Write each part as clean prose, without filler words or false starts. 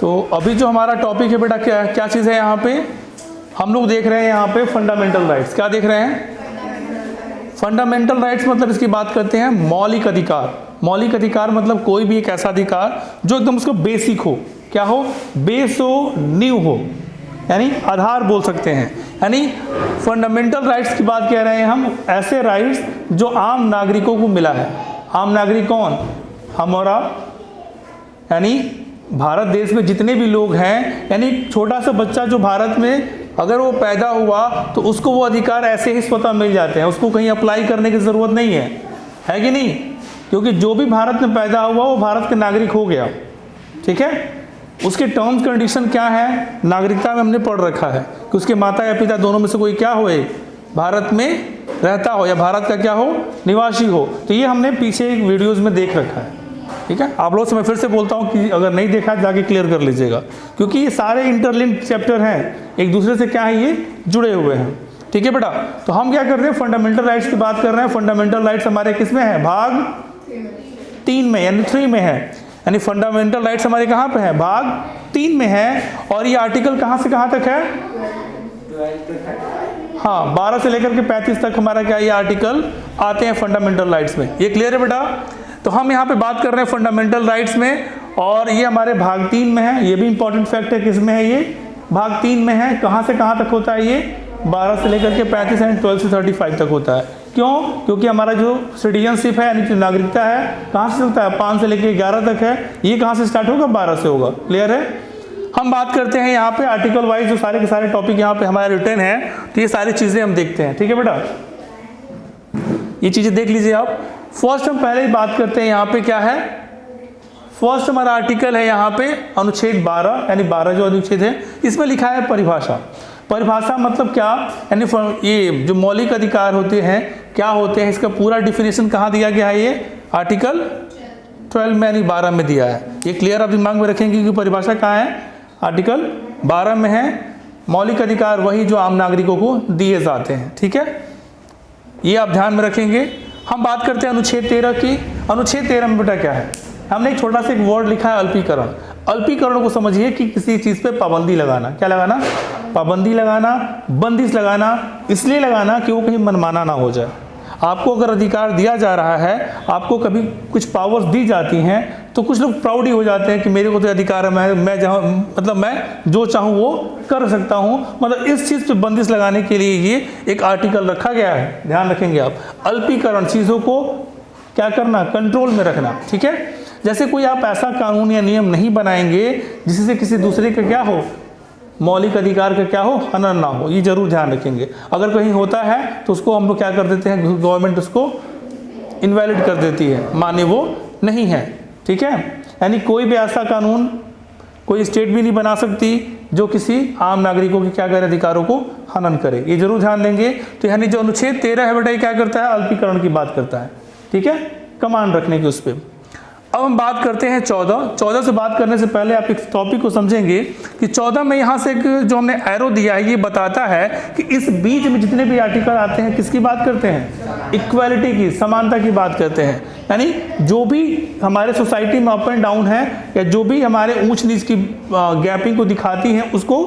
तो अभी जो हमारा टॉपिक है बेटा क्या क्या चीज़ है यहाँ पे, हम लोग देख रहे हैं यहाँ पे फंडामेंटल राइट्स। क्या देख रहे हैं? फंडामेंटल राइट्स मतलब इसकी बात करते हैं मौलिक अधिकार। मौलिक अधिकार मतलब कोई भी एक ऐसा अधिकार जो एकदम उसको बेसिक हो। क्या हो? बेस हो, नींव हो, यानी आधार बोल सकते हैं। यानी फंडामेंटल राइट्स की बात कह रहे हैं हम, ऐसे राइट्स जो आम नागरिकों को मिला है। आम नागरिक कौन? हम और आप, यानी भारत देश में जितने भी लोग हैं, यानी छोटा सा बच्चा जो भारत में अगर वो पैदा हुआ तो उसको वो अधिकार ऐसे ही स्वतः मिल जाते हैं, उसको कहीं अप्लाई करने की ज़रूरत नहीं है कि नहीं? क्योंकि जो भी भारत में पैदा हुआ वो भारत के नागरिक हो गया। ठीक है, उसके टर्म्स कंडीशन क्या है नागरिकता में हमने पढ़ रखा है कि उसके माता या पिता दोनों में से कोई क्या होए, भारत में रहता हो या भारत का क्या हो, निवासी हो। तो ये हमने पीछे एक वीडियोज़ में देख रखा है। ठीक है, आप लोग से मैं फिर से बोलता हूँ कि अगर नहीं देखा जाके क्लियर कर लीजिएगा, क्योंकि ये सारे इंटरलिंक्ड चैप्टर हैं, एक दूसरे से क्या है ये जुड़े हुए हैं। ठीक है बेटा, तो हम क्या कर रहे हैं फंडामेंटल राइट्स की बात कर रहे हैं। फंडामेंटल राइट्स हमारे किस में है? भाग 3 में यानी 3 में है। यानी फंडामेंटल राइट्स हमारे कहाँ पे है? भाग 3 में है। और ये आर्टिकल कहाँ से कहाँ तक है? हाँ, 12 से लेकर के 35 तक हमारा क्या ये आर्टिकल आते हैं फंडामेंटल राइट्स में। ये क्लियर है बेटा? तो हम यहाँ पे बात कर रहे हैं फंडामेंटल राइट्स में, और ये हमारे भाग 3 में है। ये भी इंपॉर्टेंट फैक्ट है, किस में है? ये भाग 3 में है। कहाँ से कहाँ तक होता है? ये 12 से लेकर के 35 एंड 12 से 35 तक होता है। क्यों? क्योंकि हमारा जो सिटीजनशिप है यानी जो नागरिकता है कहाँ से चलता है? 5 से लेकर 11 तक है। ये कहाँ से स्टार्ट होगा? 12 से होगा। क्लियर है? हम बात करते हैं यहाँ पे आर्टिकल वाइज, जो सारे के सारे टॉपिक यहाँ पे हमारे रिटर्न है, तो ये सारी चीज़ें हम देखते हैं। ठीक है बेटा, ये चीज़ें देख लीजिए आप। फर्स्ट हम पहले ही बात करते हैं यहाँ पे क्या है। फर्स्ट हमारा आर्टिकल है यहाँ पे अनुच्छेद 12, यानी 12 जो अनुच्छेद है इसमें लिखा है परिभाषा। परिभाषा मतलब क्या? यानी ये जो मौलिक अधिकार होते हैं क्या होते हैं, इसका पूरा डिफिनेशन कहाँ दिया गया है? ये आर्टिकल 12 में यानी 12 में दिया है। ये क्लियर आप दिमाग में रखेंगे कि परिभाषा कहाँ है? आर्टिकल 12 में है। मौलिक अधिकार वही जो आम नागरिकों को दिए जाते हैं। ठीक है, ये आप ध्यान में रखेंगे। हम बात करते हैं अनुच्छेद 13 की। अनुच्छेद 13 में बेटा क्या है? हमने एक छोटा सा एक वर्ड लिखा है अल्पीकरण। अल्पीकरण को समझिए कि किसी चीज़ पे पाबंदी लगाना। क्या लगाना? पाबंदी लगाना, बंदिश लगाना। इसलिए लगाना कि वो कहीं मनमाना ना हो जाए। आपको अगर अधिकार दिया जा रहा है, आपको कभी कुछ पावर्स दी जाती हैं, तो कुछ लोग प्राउड ही हो जाते हैं कि मेरे को तो अधिकार है, मैं जहाँ मतलब मैं जो चाहूँ वो कर सकता हूँ। मतलब इस चीज़ पे बंदिश लगाने के लिए ये एक आर्टिकल रखा गया है। ध्यान रखेंगे आप। अल्पीकरण, चीज़ों को क्या करना? कंट्रोल में रखना। ठीक है, जैसे कोई आप ऐसा कानून या नियम नहीं बनाएंगे जिससे किसी दूसरे का क्या हो, मौलिक अधिकार का क्या हो, हनन ना हो। ये जरूर ध्यान रखेंगे। अगर कहीं होता है तो उसको हम लोग क्या कर देते हैं, गवर्नमेंट उसको इनवैलिड कर देती है, माने वो नहीं है। ठीक है, यानी कोई भी ऐसा कानून कोई स्टेट भी नहीं बना सकती जो किसी आम नागरिकों के क्या करे, अधिकारों को हनन करे। ये जरूर ध्यान देंगे। तो यानी जो अनुच्छेद 13 है बेटा ये क्या करता है? अल्पीकरण की बात करता है। ठीक है, कमांड रखने की उस पर। अब हम बात करते हैं 14 से बात करने से पहले आप इस टॉपिक को समझेंगे कि 14 में यहाँ से एक जो हमने एरो दिया है ये बताता है कि इस बीच में जितने भी आर्टिकल आते हैं किसकी बात करते हैं? इक्वालिटी की, समानता की बात करते हैं। यानी जो भी हमारे सोसाइटी में अप एंड डाउन है या जो भी हमारे ऊंच नीच की गैपिंग को दिखाती हैं उसको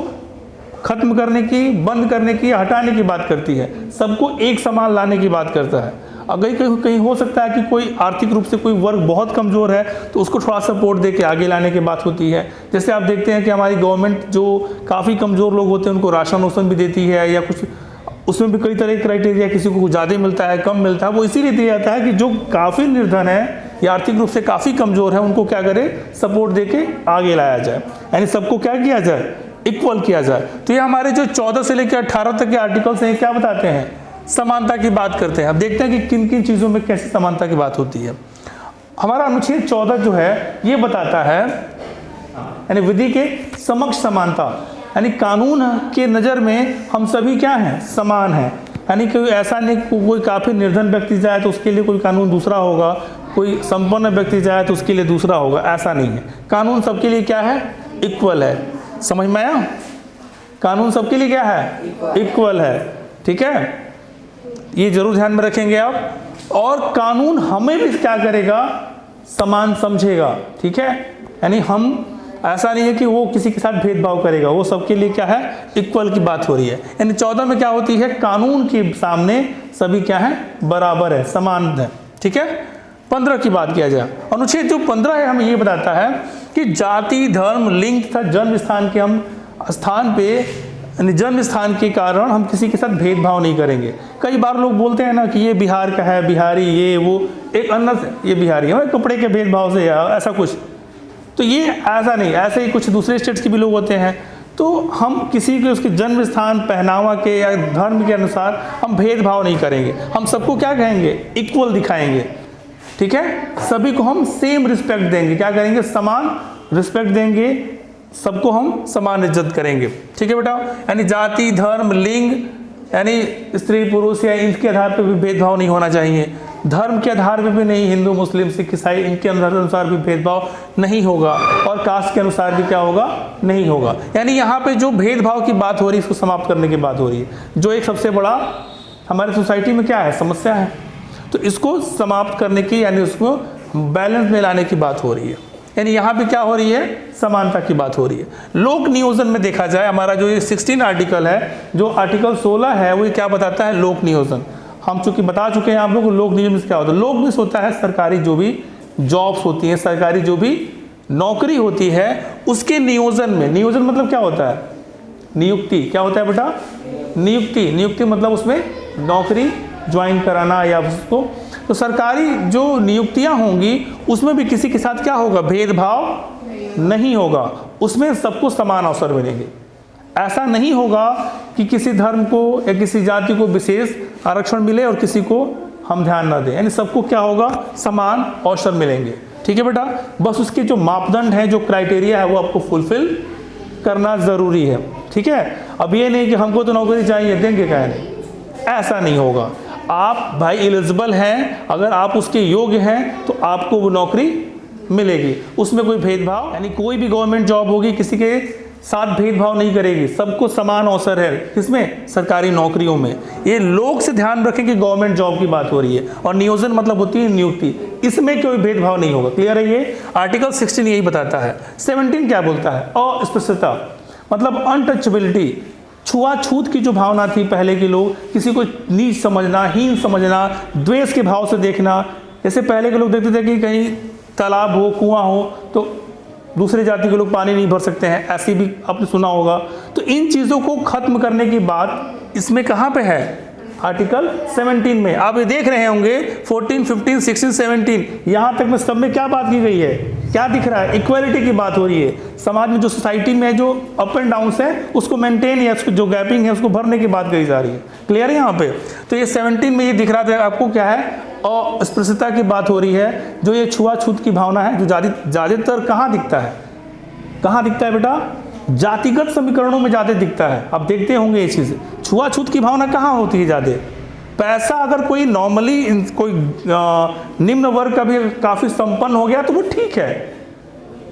खत्म करने की, बंद करने की, हटाने की बात करती है। सबको एक समान लाने की बात करता है। अगर कहीं हो सकता है कि कोई आर्थिक रूप से कोई वर्ग बहुत कमज़ोर है तो उसको थोड़ा सपोर्ट दे के आगे लाने की बात होती है। जैसे आप देखते हैं कि हमारी गवर्नमेंट जो काफ़ी कमज़ोर लोग होते हैं उनको राशन वाशन भी देती है, या कुछ उसमें भी कई तरह के क्राइटेरिया, किसी को ज़्यादा मिलता है, कम मिलता है। वो इसीलिए दिया जाता है कि जो काफ़ी निर्धन है या आर्थिक रूप से काफ़ी कमज़ोर है उनको क्या करे, सपोर्ट दे के आगे लाया जाए। यानी सबको क्या किया जाए? इक्वल किया जाए। तो ये हमारे जो 14 से लेकर 18 तक के आर्टिकल्स हैं क्या बताते हैं? समानता की बात करते हैं। अब देखते हैं कि किन किन चीज़ों में कैसे समानता की बात होती है। हमारा अनुच्छेद 14 जो है ये बताता है यानी विधि के समक्ष समानता, यानी कानून के नज़र में हम सभी क्या हैं? समान हैं। यानी कोई ऐसा नहीं कोई काफ़ी निर्धन व्यक्ति जाए तो उसके लिए कोई कानून दूसरा होगा, कोई संपन्न व्यक्ति जाए तो उसके लिए दूसरा होगा, ऐसा नहीं है। कानून सबके लिए क्या है? इक्वल है। समझ में आया? कानून सबके लिए क्या है? इक्वल है। ठीक है, ये जरूर ध्यान में रखेंगे आप। और कानून हमें भी क्या करेगा? समान समझेगा। ठीक है, यानी हम ऐसा नहीं है कि वो किसी के साथ भेदभाव करेगा, वो सबके लिए क्या है, इक्वल की बात हो रही है। यानी 14 में क्या होती है, कानून के सामने सभी क्या है, बराबर है, समान है। ठीक है। 15 की बात किया जाए, अनुच्छेद जो 15 है हमें ये बताता है कि जाति, धर्म, लिंग तथा जन्म स्थान के हम स्थान पे जन्म स्थान के कारण हम किसी के साथ भेदभाव नहीं करेंगे। कई बार लोग बोलते हैं ना कि ये बिहार का है, बिहारी ये वो, एक अन्य ये बिहारी है, कपड़े के भेदभाव से या ऐसा कुछ, तो ये ऐसा नहीं, ऐसे ही कुछ दूसरे स्टेट्स के भी लोग होते हैं। तो हम किसी के उसके जन्म स्थान, पहनावा के या धर्म के अनुसार हम भेदभाव नहीं करेंगे, हम सबको क्या कहेंगे, इक्वल दिखाएंगे। ठीक है, सभी को हम सेम रिस्पेक्ट देंगे, क्या करेंगे, समान रिस्पेक्ट देंगे, सबको हम समान इज्जत करेंगे। ठीक है बेटा, यानी जाति, धर्म, लिंग, यानी स्त्री पुरुष या इनके आधार पर भी भेदभाव नहीं होना चाहिए, धर्म के आधार पर भी नहीं, हिंदू मुस्लिम सिख ईसाई इनके अनुसार भी भेदभाव नहीं होगा, और कास्ट के अनुसार भी क्या होगा, नहीं होगा। यानी यहाँ पे जो भेदभाव की बात हो रही है इसको समाप्त करने की बात हो रही है, जो एक सबसे बड़ा हमारे सोसाइटी में क्या है, समस्या है। तो इसको समाप्त करने की, यानी उसको बैलेंस में लाने की बात हो रही है। यानी यहाँ पे क्या हो रही है, समानता की बात हो रही है। लोक नियोजन में देखा जाए, हमारा जो ये 16 आर्टिकल है, जो आर्टिकल 16 है वो क्या बताता है, लोक नियोजन। हम चूंकि बता चुके हैं आप लोग लोक नियोजन क्या होता है। लोक नियोजन होता है सरकारी जो भी जॉब्स होती हैं, सरकारी जो भी नौकरी होती है उसके नियोजन में, नियोजन मतलब क्या होता है, नियुक्ति। क्या होता है बेटा, नियुक्ति। नियुक्ति मतलब उसमें नौकरी ज्वाइन कराना या उसको, तो सरकारी जो नियुक्तियां होंगी उसमें भी किसी के साथ क्या होगा, भेदभाव नहीं होगा, उसमें सबको समान अवसर मिलेंगे। ऐसा नहीं होगा कि किसी धर्म को या किसी जाति को विशेष आरक्षण मिले और किसी को हम ध्यान ना दें, यानी सबको क्या होगा, समान अवसर मिलेंगे। ठीक है बेटा, बस उसके जो मापदंड हैं, जो क्राइटेरिया है वो आपको फुलफिल करना ज़रूरी है। ठीक है, अब ये नहीं कि हमको तो नौकरी चाहिए, देंगे क्या नहीं, ऐसा नहीं होगा। आप भाई एलिजिबल हैं, अगर आप उसके योग्य हैं तो आपको वो नौकरी मिलेगी, उसमें कोई भेदभाव, यानी कोई भी गवर्नमेंट जॉब होगी किसी के साथ भेदभाव नहीं करेगी, सबको समान अवसर है, किसमें, सरकारी नौकरियों में। ये लोग से ध्यान रखें कि गवर्नमेंट जॉब की बात हो रही है, और नियोजन मतलब होती है नियुक्ति, इसमें कोई भेदभाव नहीं होगा। क्लियर है, ये आर्टिकल 16 यही बताता है। 17 क्या बोलता है, अस्पृश्यता मतलब अनटचेबिलिटी, छुआछूत की जो भावना थी पहले के लोग, किसी को नीच समझना, हीन समझना, द्वेष के भाव से देखना। जैसे पहले के लोग देखते थे कि कहीं तालाब हो, कुआं हो तो दूसरे जाति के लोग पानी नहीं भर सकते हैं, ऐसी भी आपने सुना होगा। तो इन चीज़ों को खत्म करने की बात इसमें कहाँ पे है, आर्टिकल 17 में। आप ये देख रहे होंगे 14, 15, 16, 17, यहाँ तक में सब में क्या बात की गई है, क्या दिख रहा है, इक्वालिटी की बात हो रही है। समाज में जो सोसाइटी में जो अप एंड डाउन है उसको मेंटेन या उसको जो गैपिंग है उसको भरने की बात कही जा रही है। क्लियर है यहाँ पे। तो ये 17 में ये दिख रहा था आपको, क्या है, अस्पृश्यता की बात हो रही है, जो ये छुआछूत की भावना है, जो ज़्यादातर कहाँ दिखता है, कहाँ दिखता है बेटा, जातिगत समीकरणों में ज़्यादा दिखता है। आप देखते होंगे ये चीज़, छुआछूत की भावना कहाँ होती है ज़्यादा। पैसा अगर कोई नॉर्मली कोई निम्न वर्ग का भी काफ़ी संपन्न हो गया तो वो ठीक है,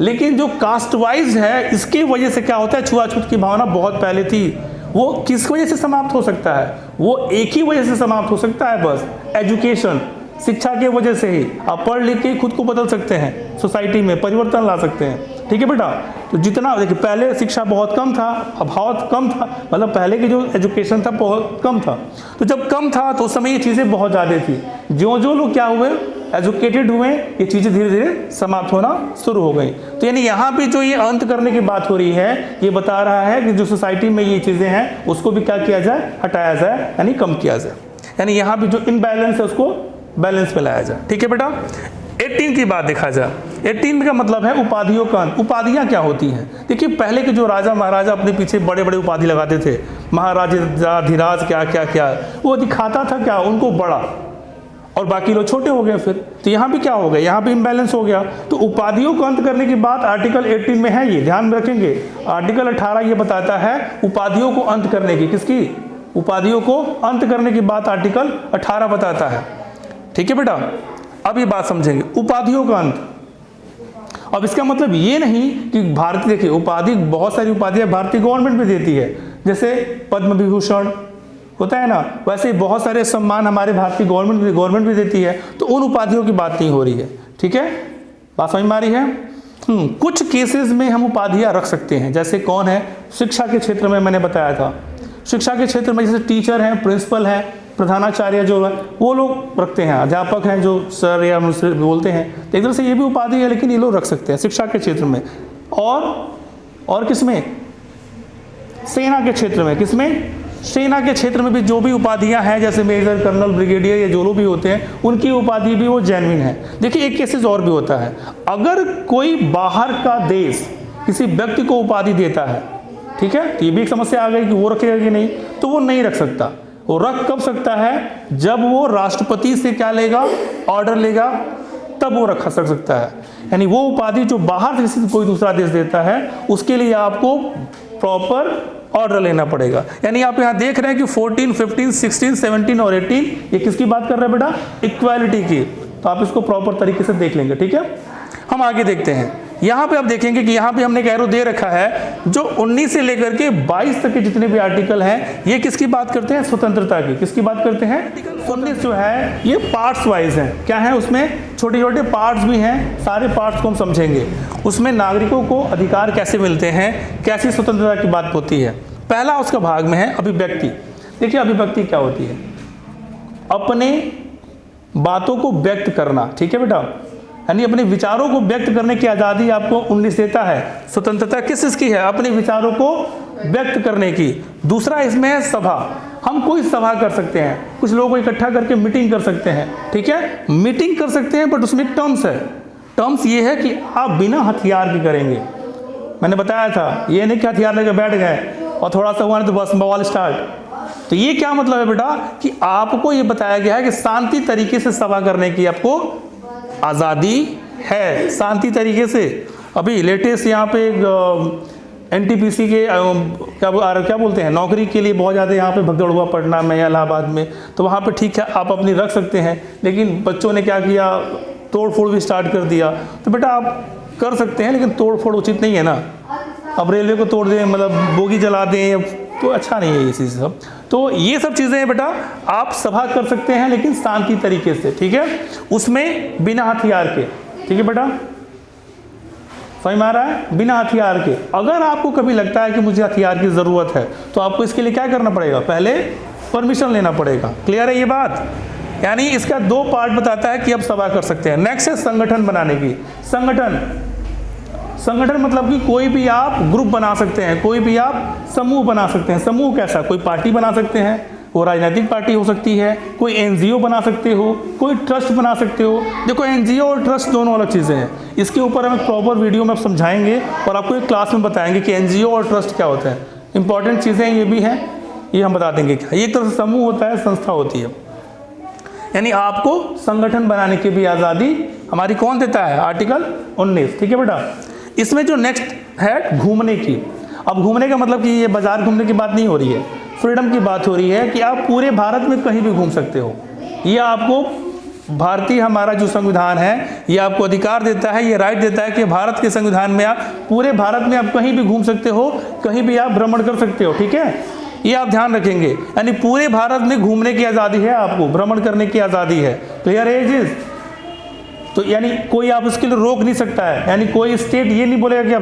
लेकिन जो कास्ट वाइज है इसकी वजह से क्या होता है, छुआछूत की भावना बहुत पहले थी। वो किस वजह से समाप्त हो सकता है, वो एक ही वजह से समाप्त हो सकता है, बस एजुकेशन, शिक्षा की वजह से ही। आप पढ़ लिख के खुद को बदल सकते हैं, सोसाइटी में परिवर्तन ला सकते हैं। ठीक है बेटा, तो जितना देखिए पहले शिक्षा बहुत कम था, अभाव कम था, मतलब पहले की जो एजुकेशन था बहुत कम था। तो जब कम था तो उस समय ये चीज़ें बहुत ज़्यादा थी। जो लोग क्या हुए, एजुकेटेड हुए, ये चीज़ें धीरे धीरे समाप्त होना शुरू हो गई। तो यानी यहाँ पे जो ये अंत करने की बात हो रही है, ये बता रहा है कि जो सोसाइटी में ये चीज़ें हैं उसको भी क्या किया जाए, हटाया जाए, यानी कम किया जाए। यानी यहाँ पे जो इनबैलेंस है उसको बैलेंस में लाया जाए। ठीक है बेटा, 18 की बात देखा जाए। 18 का मतलब है उपाधियों का अंत। उपाधियाँ क्या होती हैं, देखिए पहले के जो राजा महाराजा अपने पीछे बड़े बड़े उपाधि लगाते थे, महाराजाधिराज क्या क्या क्या, वो दिखाता था क्या, उनको बड़ा, और बाकी लोग छोटे हो गए। फिर तो यहाँ भी क्या हो गया, यहाँ भी इम्बैलेंस हो गया। तो उपाधियों को अंत करने की बात आर्टिकल 18 में है, ये ध्यान में रखेंगे। आर्टिकल 18 ये बताता है उपाधियों को अंत करने की, किसकी, उपाधियों को अंत करने की बात आर्टिकल 18 बताता है। ठीक है बेटा, अब ये बात समझेंगे, उपाधियों का अंत। अब इसका मतलब ये नहीं कि भारतीय, देखिए उपाधि, बहुत सारी उपाधियाँ भारतीय गवर्नमेंट भी देती है, जैसे पद्म विभूषण होता है ना, वैसे ही बहुत सारे सम्मान हमारे भारतीय गवर्नमेंट भी देती है। तो उन उपाधियों की बात नहीं हो रही है। ठीक है, बात समझ में आ रही है। कुछ केसेस में हम उपाधियां रख सकते हैं, जैसे कौन है, शिक्षा के क्षेत्र में मैंने बताया था, शिक्षा के क्षेत्र में जैसे टीचर हैं, प्रिंसिपल हैं, प्रधानाचार्य जो है वो लोग रखते हैं, अध्यापक हैं जो सर या मुझसे बोलते हैं, तो एक तरह से ये भी उपाधि है, लेकिन ये लोग रख सकते हैं शिक्षा के क्षेत्र में। और किसमें, सेना के क्षेत्र में, किसमें, सेना के क्षेत्र में भी जो भी उपाधियां हैं, जैसे मेजर, कर्नल, ब्रिगेडियर, ये जो लोग भी होते हैं, उनकी उपाधि भी वो जेन्युइन है। देखिए एक केसेस और भी होता है, अगर कोई बाहर का देश किसी व्यक्ति को उपाधि देता है, ठीक है, तो ये भी एक समस्या आ गई कि वो रखेगा कि नहीं, तो वो नहीं रख सकता। वो रख कब सकता है, जब वो राष्ट्रपति से क्या लेगा, ऑर्डर लेगा, तब वो रख सकता है। यानी वो उपाधि जो बाहर से कोई दूसरा देश देता है, उसके लिए आपको प्रॉपर ऑर्डर लेना पड़ेगा। यानी आप यहाँ देख रहे हैं कि 14, 15, 16, 17 और 18 ये किसकी बात कर रहे हैं बेटा, इक्वालिटी की। तो आप इसको प्रॉपर तरीके से देख लेंगे, ठीक है। हम आगे देखते हैं, यहाँ पे आप देखेंगे कि यहाँ पे हमने एक एरो दे रखा है, जो 19 से लेकर के 22 तक के जितने भी आर्टिकल हैं, ये किसकी बात करते हैं, स्वतंत्रता की। किसकी बात करते हैं, 19 जो है ये पार्ट्स वाइज है, क्या है, उसमें छोटे छोटे पार्ट्स भी हैं, सारे पार्ट्स को हम समझेंगे। उसमें नागरिकों को अधिकार कैसे मिलते हैं, कैसी स्वतंत्रता की बात होती है। पहला उसका भाग में है अभिव्यक्ति। देखिए अभिव्यक्ति क्या होती है, अपने बातों को व्यक्त करना, ठीक है बेटा, यानी अपने विचारों को व्यक्त करने की आज़ादी आपको 19 देता है। स्वतंत्रता किस चीज़ की है, अपने विचारों को व्यक्त करने की। दूसरा इसमें है सभा, हम कोई सभा कर सकते हैं, कुछ लोगों को इकट्ठा करके मीटिंग कर सकते हैं, ठीक है, मीटिंग कर सकते हैं, बट उसमें एक टर्म्स है। टर्म्स ये है कि आप बिना हथियार के करेंगे। मैंने बताया था, ये नहीं कि हथियार लेकर बैठ गए और थोड़ा सा हुआ ना तो बस बवाल स्टार्ट। तो ये क्या मतलब है बेटा, कि आपको ये बताया गया है कि शांति तरीके से सभा करने की आपको आज़ादी है, शांति तरीके से। अभी लेटेस्ट यहाँ पे NTPC के क्या बोलते हैं, नौकरी के लिए बहुत ज़्यादा यहाँ पे भगदड़ हुआ पटना में या इलाहाबाद में, तो वहाँ पे ठीक है आप अपनी रख सकते हैं, लेकिन बच्चों ने क्या किया, तोड़ फोड़ भी स्टार्ट कर दिया। तो बेटा आप कर सकते हैं, लेकिन तोड़ फोड़ उचित नहीं है ना। अब रेलवे को तोड़ दें, मतलब बोगी जला दें, तो अच्छा नहीं है ये चीज़ सब। तो ये सब चीज़ें हैं बेटा, आप सभा कर सकते हैं लेकिन शांति तरीके से, ठीक है, उसमें बिना हथियार के, ठीक है बेटा, समझ में आ रहा है, बिना हथियार के। अगर आपको कभी लगता है कि मुझे हथियार की ज़रूरत है, तो आपको इसके लिए क्या करना पड़ेगा, पहले परमिशन लेना पड़ेगा। क्लियर है ये बात। यानी इसका 2 पार्ट बताता है कि आप सभा कर सकते हैं। नेक्स्ट है संगठन बनाने की। संगठन मतलब कि कोई भी आप ग्रुप बना सकते हैं, कोई भी आप समूह बना सकते हैं। समूह कैसा, कोई पार्टी बना सकते हैं, वो राजनीतिक पार्टी हो सकती है, कोई NGO बना सकते हो, कोई ट्रस्ट बना सकते हो। देखो NGO और ट्रस्ट दोनों अलग चीज़ें हैं, इसके ऊपर हम प्रॉपर वीडियो में समझाएंगे और आपको एक क्लास में बताएंगे कि NGO और ट्रस्ट क्या होता है। इंपॉर्टेंट चीज़ें ये भी हैं, ये हम बता देंगे क्या। एक तरह से समूह होता है, संस्था होती है। यानी आपको संगठन बनाने की भी आज़ादी हमारी कौन देता है, आर्टिकल 19, ठीक है बेटा। इसमें जो नेक्स्ट है घूमने की। अब घूमने का मतलब कि ये बाजार घूमने की बात नहीं हो रही है, फ्रीडम की बात हो रही है कि आप पूरे भारत में कहीं भी घूम सकते हो। ये आपको भारतीय हमारा जो संविधान है ये आपको अधिकार देता है, ये राइट देता है कि भारत के संविधान में आप पूरे भारत में आप कहीं भी घूम सकते हो, कहीं भी आप भ्रमण कर सकते हो, ठीक है, ये आप ध्यान रखेंगे। यानी पूरे भारत में घूमने की आज़ादी है, आपको भ्रमण करने की आज़ादी है। क्लियर है ये चीज़। तो यानी कोई आप उसके लिए रोक नहीं सकता है। यानी कोई स्टेट ये नहीं बोलेगा कि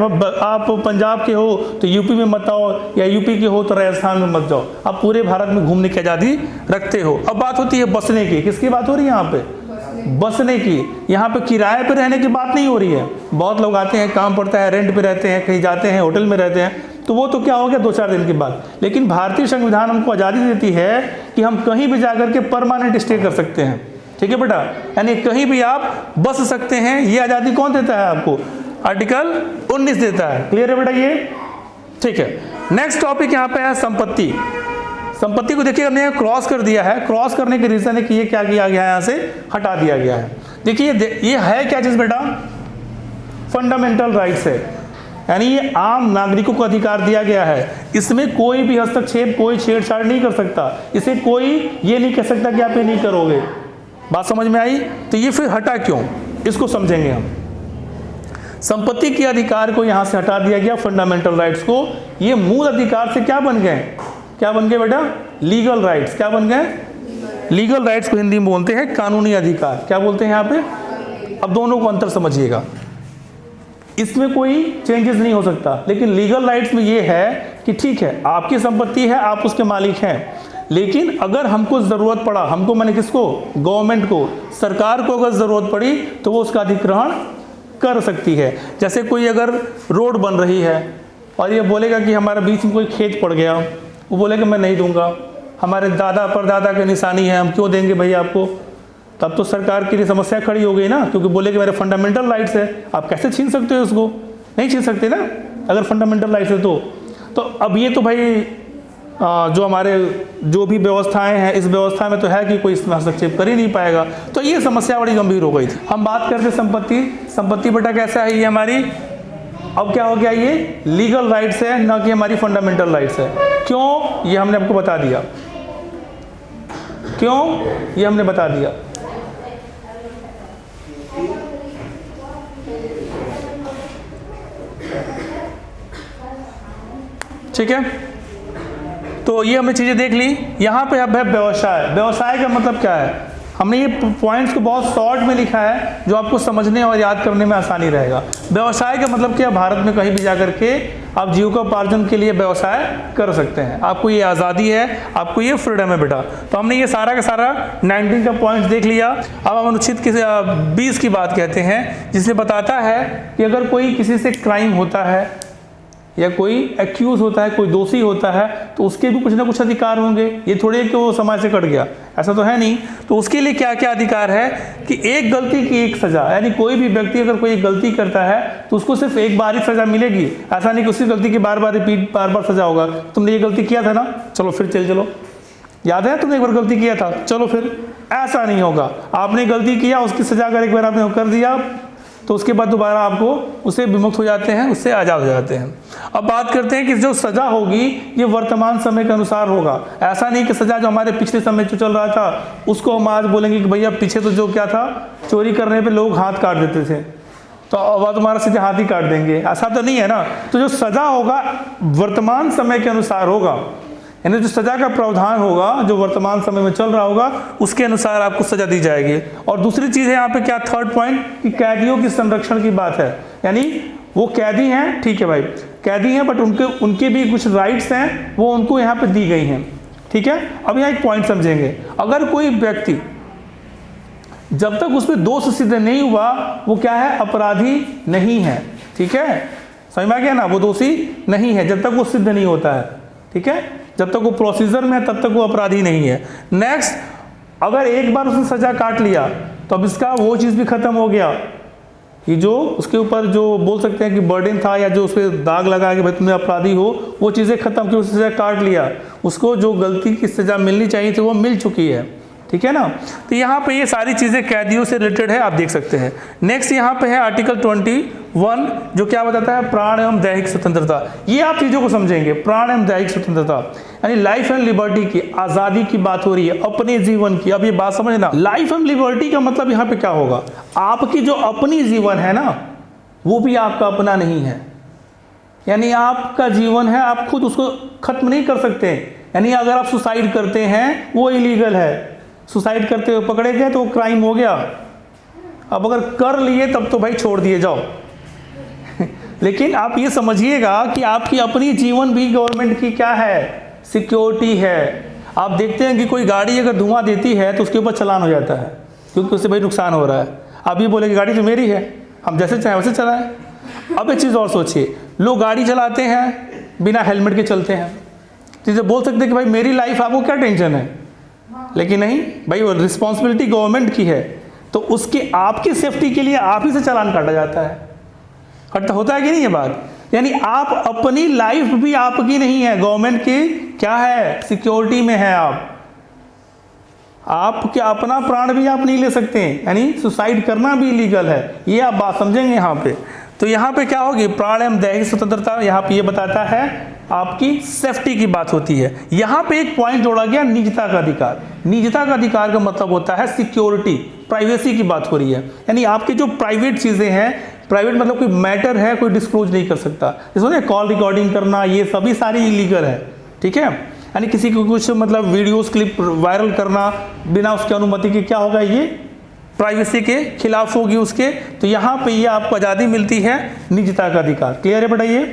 आप पंजाब के हो तो यूपी में मत आओ, या यूपी के हो तो राजस्थान में मत जाओ। आप पूरे भारत में घूमने की आज़ादी रखते हो। अब बात होती है बसने की। किसकी बात हो रही है यहाँ पे, बसने की। यहाँ पे किराए पे रहने की बात नहीं हो रही है। बहुत लोग आते हैं, काम पड़ता है, रेंट पे रहते हैं, कहीं जाते हैं, होटल में रहते हैं, तो वो तो क्या हो गया 2-4 दिन की बात। लेकिन भारतीय संविधान हमको आज़ादी देती है कि हम कहीं भी जाकर के परमानेंट स्टे कर सकते हैं, ठीक है बेटा। यानी कहीं भी आप बस सकते हैं। ये आज़ादी कौन देता है आपको, आर्टिकल 19 देता है। क्लियर है बेटा ये, ठीक है। नेक्स्ट टॉपिक यहाँ पे है संपत्ति। संपत्ति को देखिए हमने क्रॉस कर दिया है। क्रॉस करने के रीजन है कि ये क्या किया गया है, यहाँ से हटा दिया गया है। देखिए ये है क्या चीज़ बेटा, फंडामेंटल राइट्स है। यानी ये आम नागरिकों को अधिकार दिया गया है। इसमें कोई भी हस्तक्षेप, कोई छेड़छाड़ नहीं कर सकता। इसे कोई ये नहीं कह सकता कि आप ये नहीं करोगे। बात समझ में आई। तो ये फिर हटा क्यों, इसको समझेंगे हम। संपत्ति के अधिकार को यहाँ से हटा दिया गया, फंडामेंटल राइट्स को। ये मूल अधिकार से क्या बन गए, क्या बन गए बेटा, लीगल राइट्स। क्या बन गए, लीगल राइट्स को हिंदी में बोलते हैं कानूनी अधिकार। क्या बोलते हैं यहाँ पे, अब दोनों को अंतर समझिएगा। इसमें कोई चेंजेस नहीं हो सकता। लेकिन लीगल राइट्स में ये है कि ठीक है, आपकी संपत्ति है, आप उसके मालिक हैं, लेकिन अगर हमको ज़रूरत पड़ा, हमको मैंने किसको, गवर्नमेंट को, सरकार को अगर ज़रूरत पड़ी तो वो उसका अधिग्रहण कर सकती है। जैसे कोई अगर रोड बन रही है और ये बोलेगा कि हमारे बीच में कोई खेत पड़ गया, वो बोलेगा मैं नहीं दूंगा, हमारे दादा परदादा की निशानी है, हम क्यों देंगे भैया आपको, तब तो सरकार के लिए समस्या खड़ी हो गई ना, क्योंकि बोले कि मेरे फंडामेंटल राइट्स है, आप कैसे छीन सकते हो उसको, नहीं छीन सकते ना अगर फंडामेंटल राइट्स है तो अब ये तो भाई जो हमारे जो भी व्यवस्थाएं हैं, इस व्यवस्था में तो है कि कोई इसमें हस्तक्षेप कर ही नहीं पाएगा, तो ये समस्या बड़ी गंभीर हो गई थी। हम बात करते संपत्ति बेटा कैसा है, ये हमारी अब क्या हो गया, ये लीगल राइट्स है, ना कि हमारी फंडामेंटल राइट्स है। क्यों, ये हमने आपको बता दिया, क्यों ये हमने बता दिया। ठीक है, तो ये हमने चीज़ें देख ली। यहाँ पे अब है व्यवसाय। व्यवसाय का मतलब क्या है, हमने ये पॉइंट्स को बहुत शॉर्ट में लिखा है जो आपको समझने और याद करने में आसानी रहेगा। व्यवसाय का मतलब क्या, भारत में कहीं भी जाकर के आप जीविकोपार्जन के लिए व्यवसाय कर सकते हैं, आपको ये आज़ादी है, आपको ये फ्रीडम है बेटा। तो हमने ये सारा का सारा 19 का पॉइंट देख लिया। अब हम अनुच्छेद 20 की बात कहते हैं, जिसमें बताता है कि अगर कोई किसी से क्राइम होता है या कोई एक्यूज होता है, कोई दोषी होता है, तो उसके भी कुछ ना कुछ अधिकार होंगे। ये थोड़े कि वो समाज से कट गया, ऐसा तो है नहीं। तो उसके लिए क्या क्या अधिकार है कि एक गलती की एक सजा, यानी कोई भी व्यक्ति अगर कोई एक गलती करता है तो उसको सिर्फ एक बार ही सजा मिलेगी। ऐसा नहीं कि उसी गलती की बार बार रिपीट, बार बार सजा होगा। तुमने ये गलती किया था ना, चलो फिर चलो, याद है तुमने एक बार गलती किया था, चलो फिर, ऐसा नहीं होगा। आपने गलती किया, उसकी सजा अगर एक बार आपने कर दिया तो उसके बाद दोबारा आपको उससे विमुक्त हो जाते हैं, उससे आज़ाद हो जाते हैं। अब बात करते हैं कि जो सज़ा होगी ये वर्तमान समय के अनुसार होगा। ऐसा नहीं कि सज़ा जो हमारे पिछले समय जो चल रहा था उसको हम आज बोलेंगे कि भैया पीछे तो जो क्या था, चोरी करने पे लोग हाथ काट देते थे, तो अब तुम्हारा सीधे हाथ ही काट देंगे, ऐसा तो नहीं है ना। तो जो सज़ा होगा वर्तमान समय के अनुसार होगा, यानी जो सजा का प्रावधान होगा जो वर्तमान समय में चल रहा होगा उसके अनुसार आपको सजा दी जाएगी। और दूसरी चीज़ है यहाँ पे क्या, थर्ड पॉइंट, कि कैदियों की संरक्षण की बात है। यानी वो कैदी हैं, ठीक है भाई, कैदी हैं, बट उनके भी कुछ राइट्स हैं, वो उनको यहाँ पे दी गई हैं। ठीक है, अब यहाँ एक पॉइंट समझेंगे, अगर कोई व्यक्ति जब तक उस पर दोष सिद्ध नहीं हुआ वो क्या है, अपराधी नहीं है। ठीक है, समझ में आ गया ना, वो दोषी नहीं है जब तक वो सिद्ध नहीं होता है। ठीक है, जब तक वो प्रोसीजर में है तब तक वो अपराधी नहीं है। नेक्स्ट, अगर एक बार उसने सजा काट लिया तो अब इसका वो चीज़ भी खत्म हो गया, ये जो उसके ऊपर जो बोल सकते हैं कि बर्डन था या जो उस पर दाग लगा कि भाई तुमने अपराधी हो, वो चीज़ें खत्म की, उसने सजा काट लिया, उसको जो गलती की सजा मिलनी चाहिए थी वो मिल चुकी है। ठीक है ना, तो यहाँ पे ये सारी चीज़ें कैदियों से रिलेटेड है, आप देख सकते हैं। नेक्स्ट यहाँ पे है आर्टिकल 21 जो क्या बताता है, प्राण एवं दैहिक स्वतंत्रता। ये आप चीज़ों को समझेंगे, प्राण एवं दैहिक स्वतंत्रता यानी लाइफ एंड लिबर्टी की, आज़ादी की बात हो रही है, अपने जीवन की। अब ये बात समझना, लाइफ एंड लिबर्टी का मतलब यहाँ पे क्या होगा, आपकी जो अपनी जीवन है ना वो भी आपका अपना नहीं है, यानी आपका जीवन है, आप खुद उसको खत्म नहीं कर सकते। यानी अगर आप सुसाइड करते हैं वो इलीगल है, सुसाइड करते हुए पकड़े गए तो वो क्राइम हो गया। अब अगर कर लिए तब तो भाई छोड़ दिए जाओ लेकिन आप ये समझिएगा कि आपकी अपनी जीवन भी गवर्नमेंट की क्या है, सिक्योरिटी है। आप देखते हैं कि कोई गाड़ी अगर धुआं देती है तो उसके ऊपर चालान हो जाता है, क्योंकि उससे भाई नुकसान हो रहा है। आप ये बोले कि गाड़ी तो मेरी है, हम जैसे चाहें वैसे चलाएं। अब एक चीज़ और सोचिए, लोग गाड़ी चलाते हैं बिना हेलमेट के चलते हैं, तो इसे बोल सकते हैं कि भाई मेरी लाइफ, आपको क्या टेंशन है, लेकिन नहीं भाई, वो रिस्पॉन्सिबिलिटी गवर्नमेंट की है, तो उसकी आपकी सेफ्टी के लिए आप ही से चालान काटा जाता है। कटता होता है कि नहीं ये बात, यानी आप अपनी लाइफ भी आपकी नहीं है, गवर्नमेंट की क्या है, सिक्योरिटी में है। आप क्या अपना प्राण भी आप नहीं ले सकते हैं, यानी सुसाइड करना भी इलीगल है, ये आप बात समझेंगे यहाँ पे। तो यहाँ पे क्या होगी, प्राण एवं दैहिक स्वतंत्रता, यहाँ पे ये बताता है आपकी सेफ्टी की बात होती है। यहाँ पे एक पॉइंट जोड़ा गया, निजता का अधिकार। निजता का अधिकार का मतलब होता है सिक्योरिटी, प्राइवेसी की बात हो रही है, यानी आपकी जो प्राइवेट चीज़ें हैं, प्राइवेट मतलब कोई मैटर है कोई डिस्क्लोज नहीं कर सकता, इसमें कॉल रिकॉर्डिंग करना ये सभी सारी इलीगल है। ठीक है, यानी किसी को कुछ मतलब वीडियोस क्लिप वायरल करना बिना उसकी अनुमति के क्या होगा, ये प्राइवेसी के खिलाफ होगी उसके, तो यहाँ पे ये आपको आज़ादी मिलती है निजता का अधिकार। क्लियर है बेटा ये?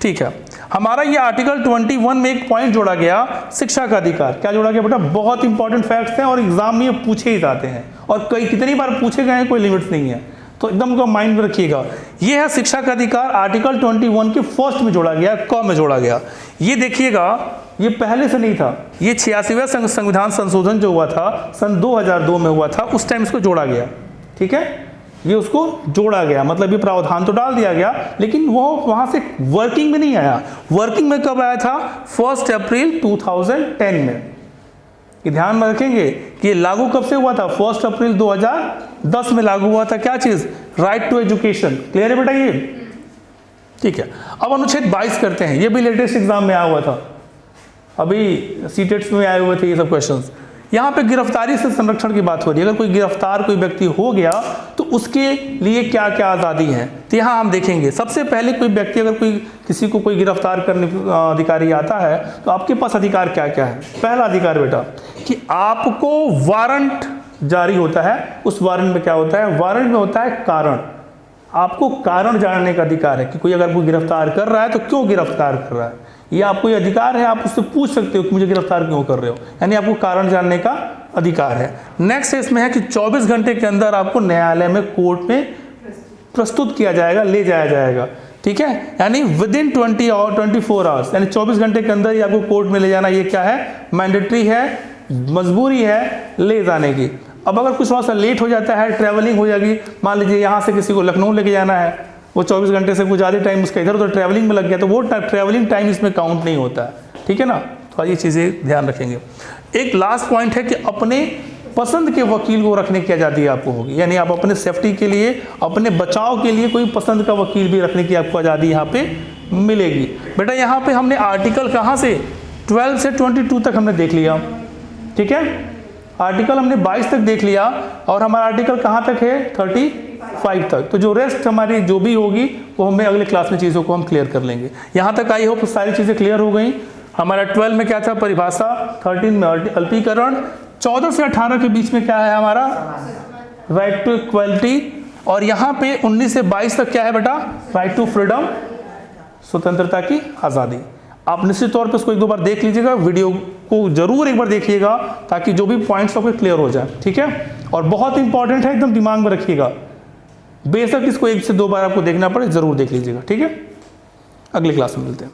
ठीक है। हमारा ये आर्टिकल 21 में एक पॉइंट जोड़ा गया, शिक्षा का अधिकार। क्या जोड़ा गया बेटा? बहुत इंपॉर्टेंट फैक्ट्स हैं और एग्जाम में ये पूछे ही जाते हैं और कितनी बार पूछे गए हैं, कोई लिमिट्स नहीं है, तो एकदम को माइंड में रखिएगा। ये है शिक्षा का अधिकार, आर्टिकल 21 के फर्स्ट में जोड़ा गया, क में जोड़ा गया। ये देखिएगा, ये पहले से नहीं था, ये 86वां संविधान संशोधन जो हुआ था सन 2002 में हुआ था, उस टाइम इसको जोड़ा गया। ठीक है, ये उसको जोड़ा गया, मतलब ये प्रावधान तो डाल दिया गया, लेकिन वो वहां से वर्किंग में नहीं आया। वर्किंग में कब आया था? 1 अप्रैल 2010 में। कि ध्यान में रखेंगे कि ये लागू कब से हुआ था? 1 अप्रैल 2010 में लागू हुआ था। क्या चीज? Right to education. क्लियर है बेटा ये? ठीक है। अब अनुच्छेद 22 करते हैं, ये भी लेटेस्ट एग्जाम में आया हुआ था, अभी सीटेट्स में आए हुए थे ये सब क्वेश्चंस। यहाँ पे गिरफ्तारी से संरक्षण की बात हो रही है। अगर कोई गिरफ्तार कोई व्यक्ति हो गया तो उसके लिए क्या क्या आज़ादी है, तो यहाँ हम देखेंगे। सबसे पहले कोई व्यक्ति अगर किसी को कोई गिरफ्तार करने अधिकारी आता है तो आपके पास अधिकार क्या क्या है? पहला अधिकार बेटा कि आपको वारंट जारी होता है। उस वारंट में क्या होता है? वारंट में होता है कारण। आपको कारण जानने का अधिकार है कि कोई अगर कोई गिरफ्तार कर रहा है तो क्यों गिरफ्तार कर रहा है, ये आपको ये अधिकार है। आप उससे पूछ सकते हो कि मुझे गिरफ्तार क्यों कर रहे हो, यानी आपको कारण जानने का अधिकार है। नेक्स्ट इसमें है कि 24 घंटे के अंदर आपको न्यायालय में, कोर्ट में प्रस्तुत किया जाएगा, ले जाया जाएगा। ठीक है, यानी विदिन 24 आवर्स, यानी 24 घंटे के अंदर ही आपको कोर्ट में ले जाना। ये क्या है? मैंडेटरी है, मजबूरी है ले जाने की। अब अगर कुछ थोड़ा सा लेट हो जाता है, ट्रैवलिंग हो जाएगी, मान लीजिए यहाँ से किसी को लखनऊ लेके जाना है, वो 24 घंटे से कुछ ज़्यादा टाइम उसका इधर उधर ट्रैवलिंग में लग गया, तो वो ट्रैवलिंग टाइम इसमें काउंट नहीं होता है। ठीक है ना, तो ये चीज़ें ध्यान रखेंगे। एक लास्ट पॉइंट है कि अपने पसंद के वकील को रखने की आज़ादी आपको होगी, यानी आप अपने सेफ्टी के लिए, अपने बचाव के लिए कोई पसंद का वकील भी रखने की आपको आज़ादी यहाँ पे मिलेगी। बेटा यहाँ पे हमने आर्टिकल कहाँ से 12 से 22 तक हमने देख लिया। ठीक है, आर्टिकल हमने 22 तक देख लिया और हमारा आर्टिकल कहाँ तक है? 35 तक। तो जो रेस्ट हमारी जो भी होगी वो हमें अगले क्लास में चीज़ों को हम क्लियर कर लेंगे। यहाँ तक आई होप सारी चीज़ें क्लियर हो गई। हमारा 12 में क्या था? परिभाषा, 13 में अल्पीकरण, 14 से 18 के बीच में क्या है हमारा? राइट टू इक्वलिटी, और यहाँ पे 19 से 22 तक क्या है बेटा? राइट टू फ्रीडम, स्वतंत्रता की आज़ादी। आप निश्चित तौर पे इसको एक दो बार देख लीजिएगा, वीडियो को जरूर एक बार देखिएगा ताकि जो भी पॉइंट्स आपके क्लियर हो जाए। ठीक है, और बहुत इंपॉर्टेंट है, एकदम दिमाग में रखिएगा, बेशक इसको 1 से 2 बार आपको देखना पड़े, जरूर देख लीजिएगा। ठीक है, अगली क्लास में मिलते हैं।